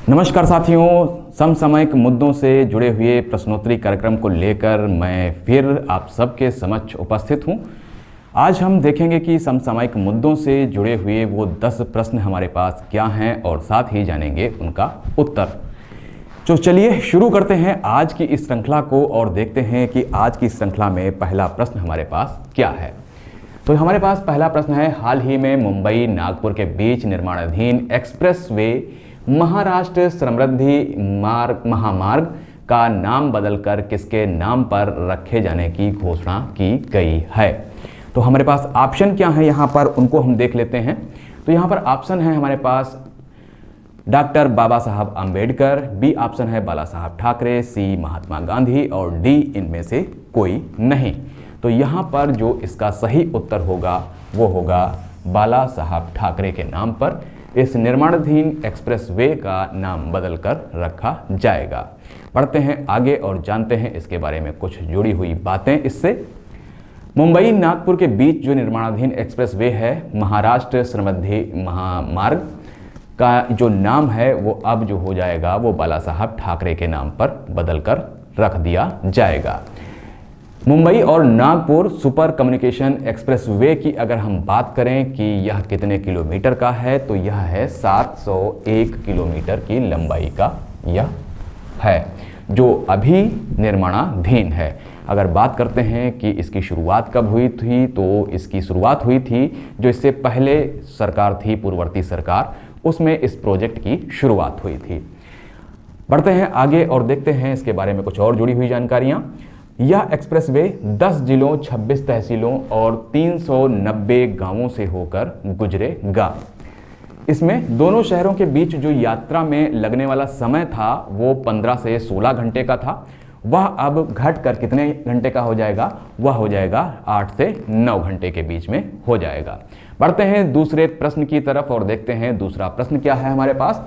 नमस्कार साथियों, समसामयिक मुद्दों से जुड़े हुए प्रश्नोत्तरी कार्यक्रम को लेकर मैं फिर आप सबके समक्ष उपस्थित हूं। आज हम देखेंगे कि समसामयिक मुद्दों से जुड़े हुए वो 10 प्रश्न हमारे पास क्या हैं और साथ ही जानेंगे उनका उत्तर। तो चलिए शुरू करते हैं आज की इस श्रृंखला को और देखते हैं कि आज की श्रृंखला में पहला प्रश्न हमारे पास क्या है। तो हमारे पास पहला प्रश्न है, हाल ही में मुंबई नागपुर के बीच निर्माणाधीन एक्सप्रेसवे महाराष्ट्र समृद्धि महामार्ग का नाम बदलकर किसके नाम पर रखे जाने की घोषणा की गई है। तो हमारे पास ऑप्शन क्या है यहाँ पर, उनको हम देख लेते हैं। तो यहाँ पर ऑप्शन है हमारे पास डॉक्टर बाबा साहब आम्बेडकर, बी ऑप्शन है बाला साहब ठाकरे, सी महात्मा गांधी और डी इनमें से कोई नहीं। तो यहाँ पर जो इसका सही उत्तर होगा वो होगा बाला साहब ठाकरे के नाम पर इस निर्माणाधीन एक्सप्रेसवे का नाम बदलकर रखा जाएगा। पढ़ते हैं आगे और जानते हैं इसके बारे में कुछ जुड़ी हुई बातें इससे। मुंबई नागपुर के बीच जो निर्माणाधीन एक्सप्रेसवे है महाराष्ट्र समृद्धि महामार्ग का जो नाम है वो अब जो हो जाएगा वो बाला साहब ठाकरे के नाम पर बदलकर रख दिया जाएगा। मुंबई और नागपुर सुपर कम्युनिकेशन एक्सप्रेसवे की अगर हम बात करें कि यह कितने किलोमीटर का है, तो यह है 701 किलोमीटर की लंबाई का यह है जो अभी निर्माणाधीन है। अगर बात करते हैं कि इसकी शुरुआत कब हुई थी, तो इसकी शुरुआत हुई थी जो इससे पहले सरकार थी, पूर्ववर्ती सरकार, उसमें इस प्रोजेक्ट की शुरुआत हुई थी। बढ़ते हैं आगे और देखते हैं इसके बारे में कुछ और जुड़ी हुई जानकारियां। यह एक्सप्रेसवे 10 जिलों, 26 तहसीलों और 390 गांवों से होकर गुजरेगा। इसमें दोनों शहरों के बीच जो यात्रा में लगने वाला समय था वो 15 से 16 घंटे का था। वह अब घटकर कितने घंटे का हो जाएगा? वह हो जाएगा 8 से 9 घंटे के बीच में हो जाएगा। बढ़ते हैं दूसरे प्रश्न की तरफ और देखते हैं दूसरा प्रश्न क्या है हमारे पास।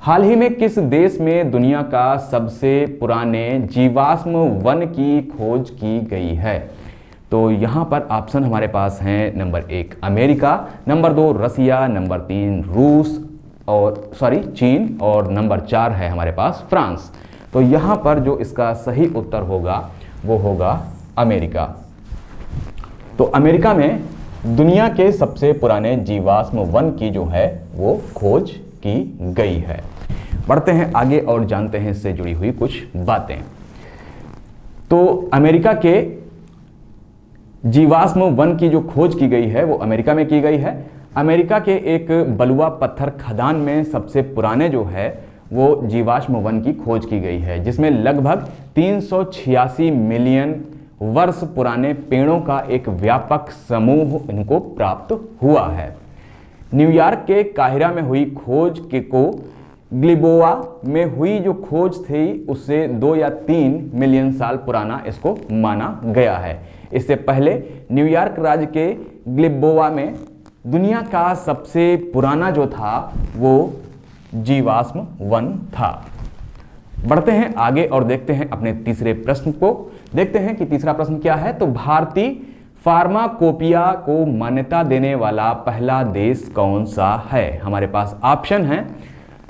हाल ही में किस देश में दुनिया का सबसे पुराने जीवाश्म वन की खोज की गई है? तो यहाँ पर ऑप्शन हमारे पास हैं, नंबर 1 अमेरिका, नंबर 2 रसिया, नंबर 3 रूस चीन और नंबर 4 है हमारे पास फ्रांस। तो यहाँ पर जो इसका सही उत्तर होगा वो होगा अमेरिका। तो अमेरिका में दुनिया के सबसे पुराने जीवाश्म वन की जो है वो खोज की गई है। बढ़ते हैं आगे और जानते हैं इससे जुड़ी हुई कुछ बातें। तो अमेरिका के जीवाश्म वन की जो खोज की गई है वो अमेरिका में की गई है। अमेरिका के एक बलुआ पत्थर खदान में सबसे पुराने जो है वो जीवाश्म वन की खोज की गई है, जिसमें लगभग 386 मिलियन वर्ष पुराने पेड़ों का एक व्यापक समूह इनको प्राप्त हुआ है। न्यूयॉर्क के काहिरा में हुई खोज को ग्लिबोआ में हुई जो खोज थी उससे 2 या 3 मिलियन साल पुराना इसको माना गया है। इससे पहले न्यूयॉर्क राज्य के ग्लिबोआ में दुनिया का सबसे पुराना जो था वो जीवाश्म वन था। बढ़ते हैं आगे और देखते हैं अपने तीसरे प्रश्न को। देखते हैं कि तीसरा प्रश्न क्या है। तो भारतीय फार्माकोपिया को मान्यता देने वाला पहला देश कौन सा है? हमारे पास ऑप्शन है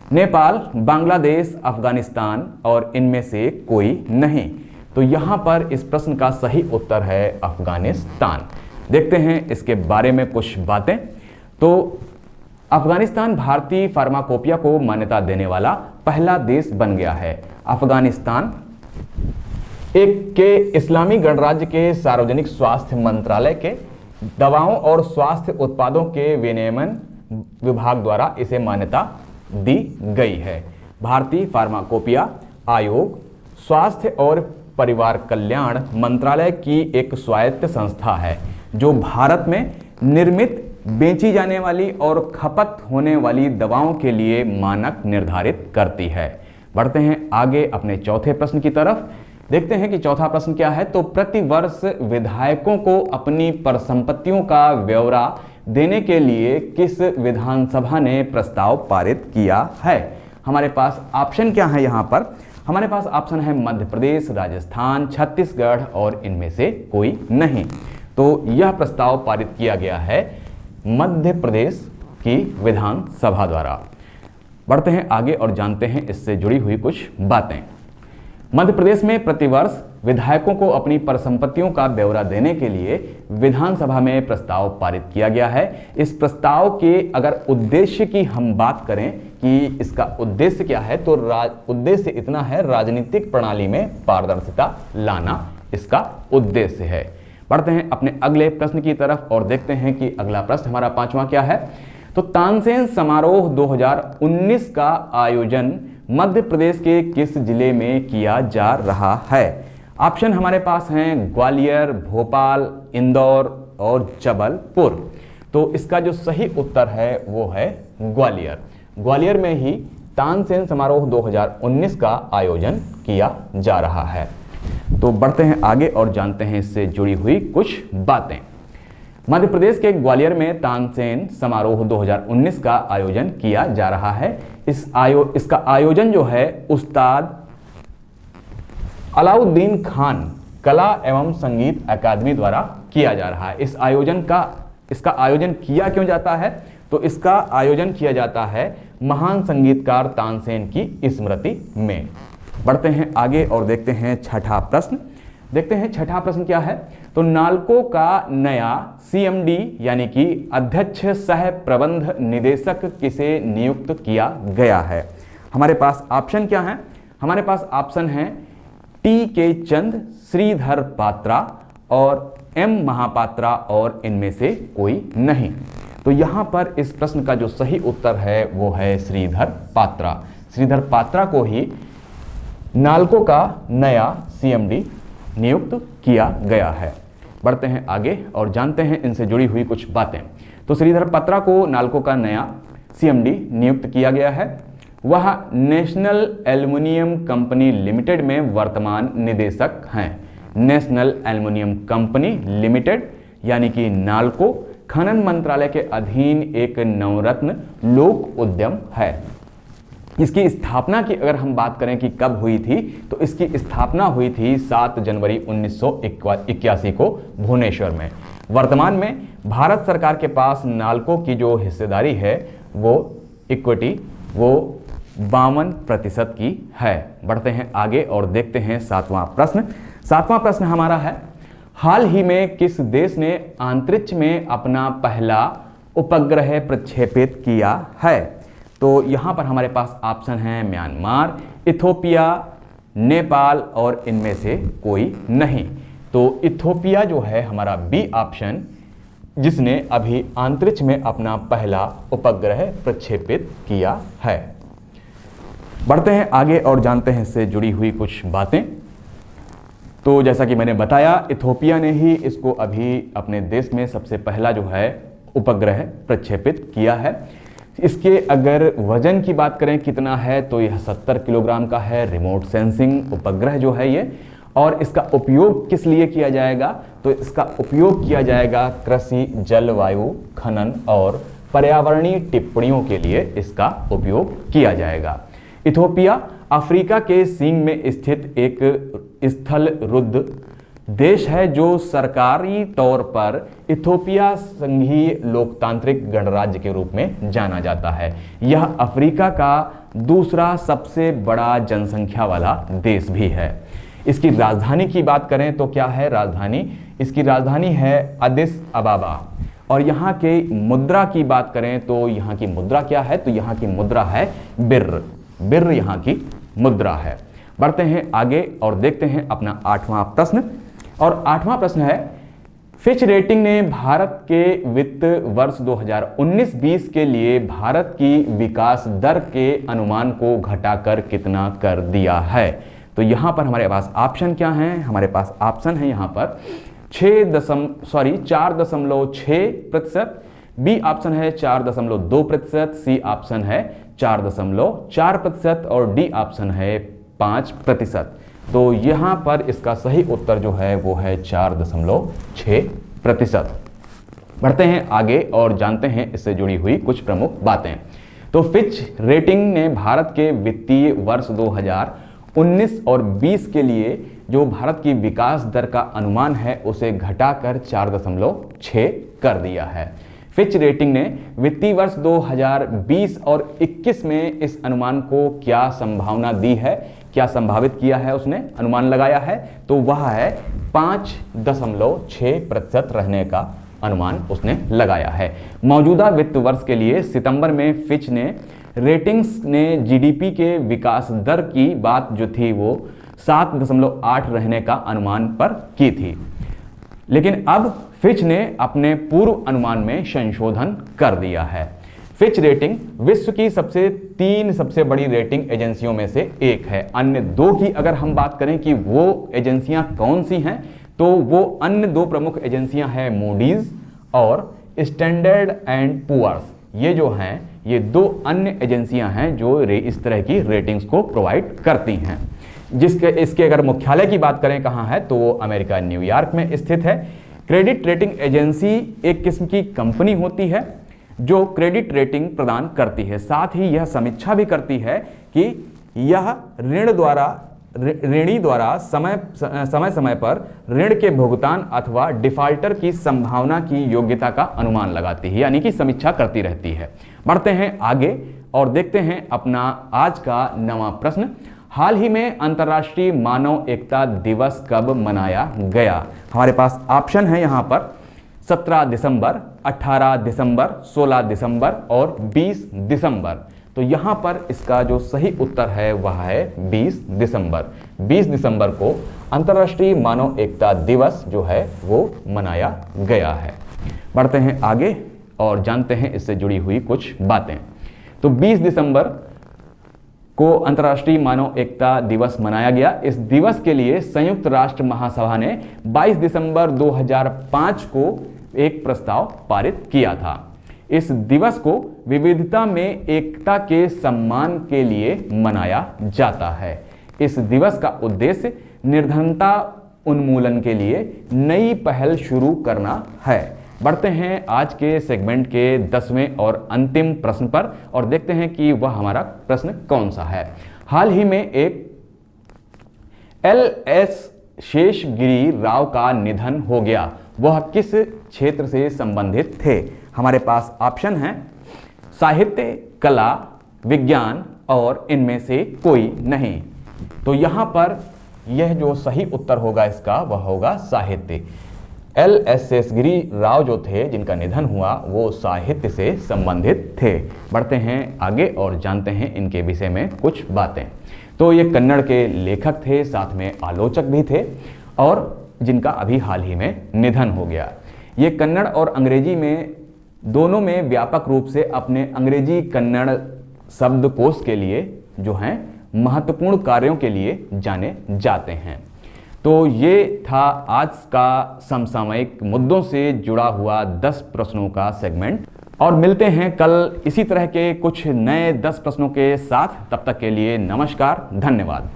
नेपाल, बांग्लादेश, अफगानिस्तान और इनमें से कोई नहीं। तो यहाँ पर इस प्रश्न का सही उत्तर है अफगानिस्तान। देखते हैं इसके बारे में कुछ बातें। तो अफगानिस्तान भारतीय फार्माकोपिया को मान्यता देने वाला पहला देश बन गया है। अफगानिस्तान के इस्लामी गणराज्य के सार्वजनिक स्वास्थ्य मंत्रालय के दवाओं और स्वास्थ्य उत्पादों के विनियमन विभाग द्वारा इसे मान्यता दी गई है। भारतीय फार्माकोपिया आयोग स्वास्थ्य और परिवार कल्याण मंत्रालय की एक स्वायत्त संस्था है जो भारत में निर्मित, बेची जाने वाली और खपत होने वाली दवाओं के लिए मानक निर्धारित करती है। बढ़ते हैं आगे अपने चौथे प्रश्न की तरफ। देखते हैं कि चौथा प्रश्न क्या है। तो प्रतिवर्ष विधायकों को अपनी परिसंपत्तियों का ब्यौरा देने के लिए किस विधानसभा ने प्रस्ताव पारित किया है? हमारे पास ऑप्शन क्या है यहाँ पर? हमारे पास ऑप्शन है मध्य प्रदेश, राजस्थान, छत्तीसगढ़ और इनमें से कोई नहीं। तो यह प्रस्ताव पारित किया गया है मध्य प्रदेश की विधानसभा द्वारा। बढ़ते हैं आगे और जानते हैं इससे जुड़ी हुई कुछ बातें। मध्य प्रदेश में प्रतिवर्ष विधायकों को अपनी परिसंपत्तियों का ब्यौरा देने के लिए विधानसभा में प्रस्ताव पारित किया गया है। इस प्रस्ताव के अगर उद्देश्य की हम बात करें कि इसका उद्देश्य क्या है, तो उद्देश्य इतना है, राजनीतिक प्रणाली में पारदर्शिता लाना इसका उद्देश्य है। बढ़ते हैं अपने अगले प्रश्न की तरफ और देखते हैं कि अगला प्रश्न हमारा 5वां क्या है। तो तानसेन समारोह 2019 का आयोजन मध्य प्रदेश के किस जिले में किया जा रहा है? ऑप्शन हमारे पास हैं ग्वालियर, भोपाल, इंदौर और जबलपुर। तो इसका जो सही उत्तर है वो है ग्वालियर। ग्वालियर में ही तानसेन समारोह 2019 का आयोजन किया जा रहा है। तो बढ़ते हैं आगे और जानते हैं इससे जुड़ी हुई कुछ बातें। मध्य प्रदेश के ग्वालियर में तानसेन समारोह 2019 का आयोजन किया जा रहा है। इसका आयोजन जो है उस्ताद अलाउद्दीन खान कला एवं संगीत अकादमी द्वारा किया जा रहा है। इसका आयोजन किया क्यों जाता है? तो इसका आयोजन किया जाता है महान संगीतकार तानसेन की स्मृति में। बढ़ते हैं आगे और देखते हैं छठा प्रश्न। देखते हैं छठा प्रश्न क्या है। तो नालको का नया CMD यानी कि अध्यक्ष सह प्रबंध निदेशक किसे नियुक्त किया गया है? हमारे पास ऑप्शन क्या है? हमारे पास ऑप्शन है TK चंद, श्रीधर पात्रा और M महापात्रा और इनमें से कोई नहीं। तो यहां पर इस प्रश्न का जो सही उत्तर है वो है श्रीधर पात्रा। श्रीधर पात्रा को ही नालको का नया CMD नियुक्त किया गया है। बढ़ते हैं आगे और जानते हैं इनसे जुड़ी हुई कुछ बातें। तो श्रीधर पात्रा को नालको का नया CMD नियुक्त किया गया है। वह नेशनल एल्युमिनियम कंपनी लिमिटेड में वर्तमान निदेशक हैं। नेशनल एल्युमिनियम कंपनी लिमिटेड यानी कि नालको खनन मंत्रालय के अधीन एक नवरत्न लोक उद्यम है। इसकी स्थापना की अगर हम बात करें कि कब हुई थी, तो इसकी स्थापना हुई थी 7 जनवरी 1981 को भुवनेश्वर में। वर्तमान में भारत सरकार के पास नालको की जो हिस्सेदारी है वो इक्विटी वो 52% की है। बढ़ते हैं आगे और देखते हैं 7वां प्रश्न। 7वां प्रश्न हमारा है, हाल ही में किस देश ने अंतरिक्ष में अपना पहला उपग्रह प्रक्षेपित किया है? तो यहाँ पर हमारे पास ऑप्शन है म्यांमार, इथोपिया, नेपाल और इनमें से कोई नहीं। तो इथोपिया जो है हमारा बी ऑप्शन, जिसने अभी अंतरिक्ष में अपना पहला उपग्रह प्रक्षेपित किया है। बढ़ते हैं आगे और जानते हैं इससे जुड़ी हुई कुछ बातें। तो जैसा कि मैंने बताया, इथोपिया ने ही इसको अभी अपने देश में सबसे पहला जो है उपग्रह प्रक्षेपित किया है। इसके अगर वजन की बात करें कितना है, तो यह 70 किलोग्राम का है। रिमोट सेंसिंग उपग्रह जो है ये, और इसका उपयोग किस लिए किया जाएगा? तो इसका उपयोग किया जाएगा कृषि, जलवायु, खनन और पर्यावरणीय टिप्पणियों के लिए इसका उपयोग किया जाएगा। इथोपिया अफ्रीका के सींग में स्थित एक स्थल रुद्ध देश है जो सरकारी तौर पर इथोपिया संघीय लोकतांत्रिक गणराज्य के रूप में जाना जाता है। यह अफ्रीका का दूसरा सबसे बड़ा जनसंख्या वाला देश भी है। इसकी राजधानी की बात करें तो क्या है राजधानी? इसकी राजधानी है अदिस अबाबा। और यहाँ के मुद्रा की बात करें तो यहाँ की मुद्रा क्या है? तो यहाँ की मुद्रा है बिर्र। बिर्र यहाँ की मुद्रा है। बढ़ते हैं आगे और देखते हैं अपना 8वां प्रश्न। और 8वां प्रश्न है, फिच रेटिंग ने भारत के वित्त वर्ष 2019-20 के लिए भारत की विकास दर के अनुमान को घटाकर कितना कर दिया है? तो यहाँ पर हमारे पास ऑप्शन क्या हैं? हमारे पास ऑप्शन है यहाँ पर 4.6%, बी ऑप्शन है 4.2%, सी ऑप्शन है 4.4% और डी ऑप्शन है 5%। तो यहाँ पर इसका सही उत्तर जो है वो है 4.6%। बढ़ते हैं आगे और जानते हैं इससे जुड़ी हुई कुछ प्रमुख बातें। तो फिच रेटिंग ने भारत के वित्तीय वर्ष 2019 और 20 के लिए जो भारत की विकास दर का अनुमान है उसे घटाकर 4.6 कर दिया है। फिच रेटिंग ने वित्तीय वर्ष 2020 और 21 में इस अनुमान को क्या संभावना दी है, क्या संभावित किया है, उसने अनुमान लगाया है, तो वह है 5.6% रहने का अनुमान उसने लगाया है। मौजूदा वित्त वर्ष के लिए सितंबर में फिच ने रेटिंग्स ने जीडीपी के विकास दर की बात जो थी वो 7.8 रहने का अनुमान पर की थी, लेकिन अब फिच ने अपने पूर्व अनुमान में संशोधन कर दिया है। फिच रेटिंग विश्व की तीन सबसे बड़ी रेटिंग एजेंसियों में से एक है। अन्य दो की अगर हम बात करें कि वो एजेंसियां कौन सी हैं, तो वो अन्य दो प्रमुख एजेंसियां हैं मूडीज और स्टैंडर्ड एंड पुअर्स। ये जो हैं ये दो अन्य एजेंसियां हैं जो इस तरह की रेटिंग्स को प्रोवाइड करती हैं। इसके अगर मुख्यालय की बात करें कहाँ है, तो वो अमेरिका न्यूयॉर्क में स्थित है। क्रेडिट रेटिंग एजेंसी एक किस्म की कंपनी होती है जो क्रेडिट रेटिंग प्रदान करती है, साथ ही यह समीक्षा भी करती है कि यह ऋणी द्वारा समय समय पर ऋण के भुगतान अथवा डिफॉल्टर की संभावना की योग्यता का अनुमान लगाती है, यानी कि समीक्षा करती रहती है। बढ़ते हैं आगे और देखते हैं अपना आज का नवा प्रश्न। हाल ही में अंतर्राष्ट्रीय मानव एकता दिवस कब मनाया गया? हमारे पास ऑप्शन है यहाँ पर 17 दिसंबर, 18 दिसंबर, 16 दिसंबर और 20 दिसंबर। तो यहाँ पर इसका जो सही उत्तर है वह है 20 दिसंबर। 20 दिसंबर को अंतर्राष्ट्रीय मानव एकता दिवस जो है वो मनाया गया है। बढ़ते हैं आगे और जानते हैं इससे जुड़ी हुई कुछ बातें। तो 20 दिसंबर को अंतर्राष्ट्रीय मानव एकता दिवस मनाया गया। इस दिवस के लिए संयुक्त राष्ट्र महासभा ने 22 दिसंबर 2005 को एक प्रस्ताव पारित किया था। इस दिवस को विविधता में एकता के सम्मान के लिए मनाया जाता है। इस दिवस का उद्देश्य निर्धनता उन्मूलन के लिए नई पहल शुरू करना है। बढ़ते हैं आज के सेगमेंट के 10वें और अंतिम प्रश्न पर और देखते हैं कि वह हमारा प्रश्न कौन सा है। हाल ही में एक LS शेषगिरी राव का निधन हो गया। वह किस क्षेत्र से संबंधित थे? हमारे पास ऑप्शन है साहित्य, कला, विज्ञान और इनमें से कोई नहीं। तो यहां पर यह जो सही उत्तर होगा इसका वह होगा साहित्य। LS शेषगिरी राव जो थे जिनका निधन हुआ वो साहित्य से संबंधित थे। बढ़ते हैं आगे और जानते हैं इनके विषय में कुछ बातें। तो ये कन्नड़ के लेखक थे, साथ में आलोचक भी थे और जिनका अभी हाल ही में निधन हो गया। ये कन्नड़ और अंग्रेजी में दोनों में व्यापक रूप से अपने अंग्रेजी कन्नड़ शब्दकोश के लिए जो हैं महत्वपूर्ण कार्यों के लिए जाने जाते हैं। तो ये था आज का समसामयिक मुद्दों से जुड़ा हुआ 10 प्रश्नों का सेगमेंट और मिलते हैं कल इसी तरह के कुछ नए 10 प्रश्नों के साथ। तब तक के लिए नमस्कार, धन्यवाद।